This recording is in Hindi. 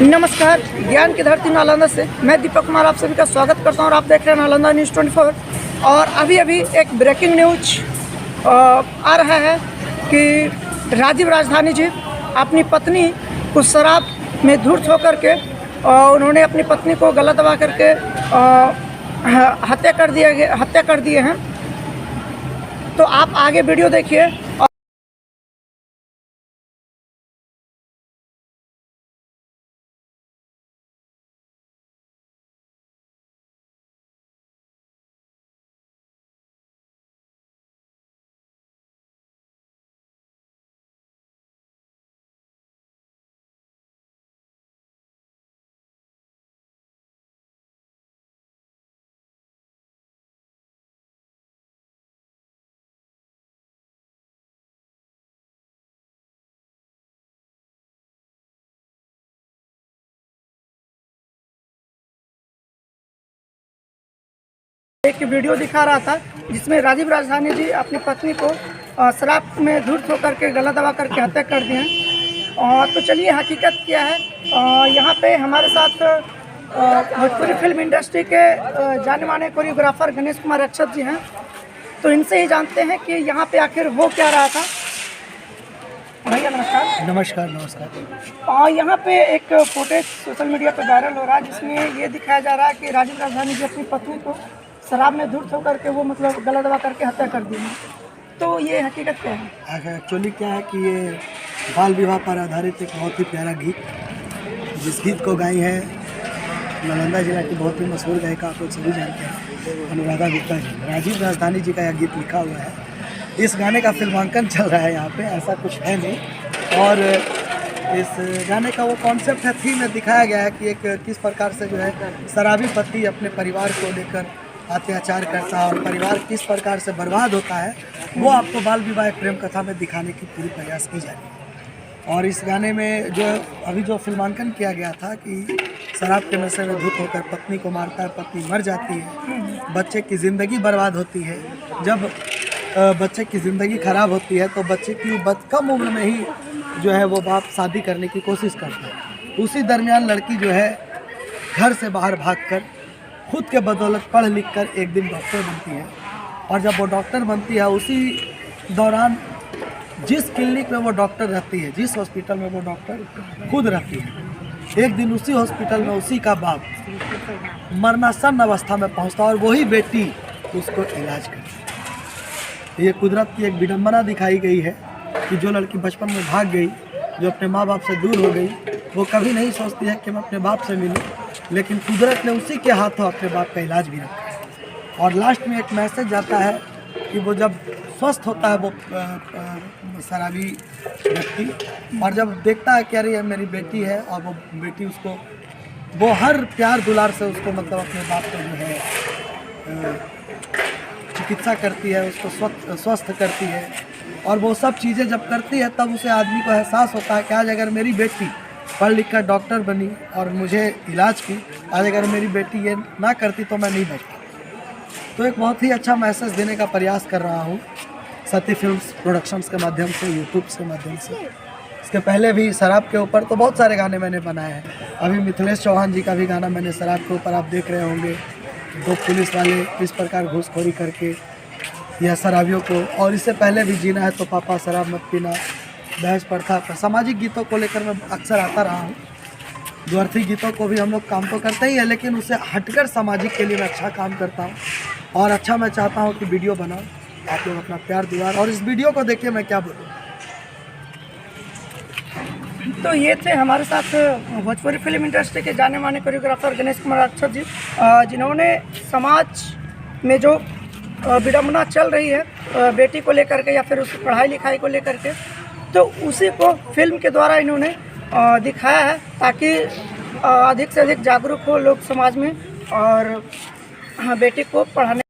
नमस्कार, ज्ञान की धरती नालंदा से मैं दीपक कुमार आप सभी का स्वागत करता हूं और आप देख रहे हैं नालंदा न्यूज़ 24। और अभी एक ब्रेकिंग न्यूज आ रहा है कि राजीव राजधानी जी अपनी पत्नी को शराब में धूर्त होकर के उन्होंने अपनी पत्नी को गला दबा करके हत्या कर दिए हैं। तो आप आगे वीडियो देखिए। एक वीडियो दिखा रहा था जिसमें राजीव राजधानी जी अपनी पत्नी को शराब में धूर्त होकर के गला दबा करके हत्या कर दिए हैं। तो चलिए हकीकत क्या है। यहाँ पे हमारे साथ भोजपुरी फिल्म इंडस्ट्री के जाने माने कोरियोग्राफर गणेश कुमार अक्षत जी हैं। तो इनसे ही जानते हैं कि यहाँ पे आखिर हो क्या रहा था। भैया नमस्कार। नमस्कार। यहाँ पे एक फुटेज सोशल मीडिया पे वायरल हो रहा है जिसमें ये दिखाया जा रहा है कि राजीव राजधानी जी अपनी पत्नी को शराब में धूर्त होकर के वो गला दबा करके हत्या कर दी है। तो ये हकीकत क्या है? एक्चुअली क्या है कि ये बाल विवाह पर आधारित एक बहुत ही प्यारा गीत, जिस गीत को गाई है नालंदा जिला की बहुत ही मशहूर गायिका, आप लोग सभी जानते हैं, अनुराधा गुप्ता जी। राजीव राजधानी जी का यह गीत लिखा हुआ है। इस गाने का फिल्मांकन चल रहा है यहाँ पे, ऐसा कुछ है नहीं। और इस गाने का वो कॉन्सेप्ट है, थीम में दिखाया गया है कि एक किस प्रकार से जो है शराबी पति अपने परिवार को लेकर अत्याचार करता है और परिवार किस प्रकार से बर्बाद होता है, वो आपको बाल विवाह एक प्रेम कथा में दिखाने की पूरी प्रयास की जा रही है। और इस गाने में जो अभी जो फिल्मांकन किया गया था कि शराब के नशे में धुत होकर पत्नी को मारता है, पत्नी मर जाती है, बच्चे की ज़िंदगी बर्बाद होती है। जब बच्चे की ज़िंदगी खराब होती है तो बच्चे की कम उम्र में ही जो है वो बाप शादी करने की कोशिश करता है। उसी दरमियान लड़की जो है घर से बाहर भागकर खुद के बदौलत पढ़ लिख कर एक दिन डॉक्टर बनती है। और जब वो डॉक्टर बनती है, उसी दौरान जिस क्लिनिक में वो डॉक्टर रहती है, जिस हॉस्पिटल में वो डॉक्टर खुद रहती है, एक दिन उसी हॉस्पिटल में उसी का बाप मरणासन्न अवस्था में पहुंचता है और वही बेटी उसको इलाज करती है। ये कुदरत की एक विडंबना दिखाई गई है कि जो लड़की बचपन में भाग गई, जो अपने माँ बाप से दूर हो गई, वो कभी नहीं सोचती है कि मैं अपने बाप से मिलूं, लेकिन कुदरत ने उसी के हाथों अपने बाप का इलाज भी रखा है। और लास्ट में एक मैसेज जाता है कि वो जब स्वस्थ होता है वो शराबी व्यक्ति, और जब देखता है कि अरे ये मेरी बेटी है, और वो बेटी उसको वो हर प्यार दुलार से उसको अपने बाप को जो है चिकित्सा करती है, उसको स्वस्थ करती है। और वो सब चीज़ें जब करती है तब उसे आदमी को एहसास होता है कि आज अगर मेरी बेटी पढ़ लिख कर डॉक्टर बनी और मुझे इलाज की, आज अगर मेरी बेटी ये ना करती तो मैं नहीं बच पाती। तो एक बहुत ही अच्छा मैसेज देने का प्रयास कर रहा हूँ सती फिल्म्स प्रोडक्शंस के माध्यम से, यूट्यूब के माध्यम से। इसके पहले भी शराब के ऊपर तो बहुत सारे गाने मैंने बनाए हैं। अभी मिथिलेश चौहान जी का भी गाना मैंने शराब के ऊपर आप देख रहे होंगे, दो पुलिस वाले इस प्रकार घूसखोरी करके या शराबियों को, और इससे पहले भी जीना है तो पापा शराब मत पीना, दहेज प्रथा पर सामाजिक गीतों को लेकर मैं अक्सर आता रहा हूँ। द्व्यर्थी गीतों को भी हम लोग काम तो करते ही है, लेकिन उससे हटकर सामाजिक के लिए मैं अच्छा काम करता हूँ और अच्छा मैं चाहता हूँ कि वीडियो बनाओ, आप लोग अपना प्यार दुआर, और इस वीडियो को देखिए मैं क्या बोलूँ। तो ये थे हमारे साथ भोजपुरी फिल्म इंडस्ट्री के जाने माने कोरियोग्राफर गणेश कुमार अक्षत जी, जिन्होंने समाज में जो विडंबना चल रही है बेटी को लेकर के या फिर उसकी पढ़ाई लिखाई को लेकर के, तो उसी को फिल्म के द्वारा इन्होंने दिखाया है ताकि अधिक से अधिक जागरूक हो लोग समाज में और बेटी को पढ़ाने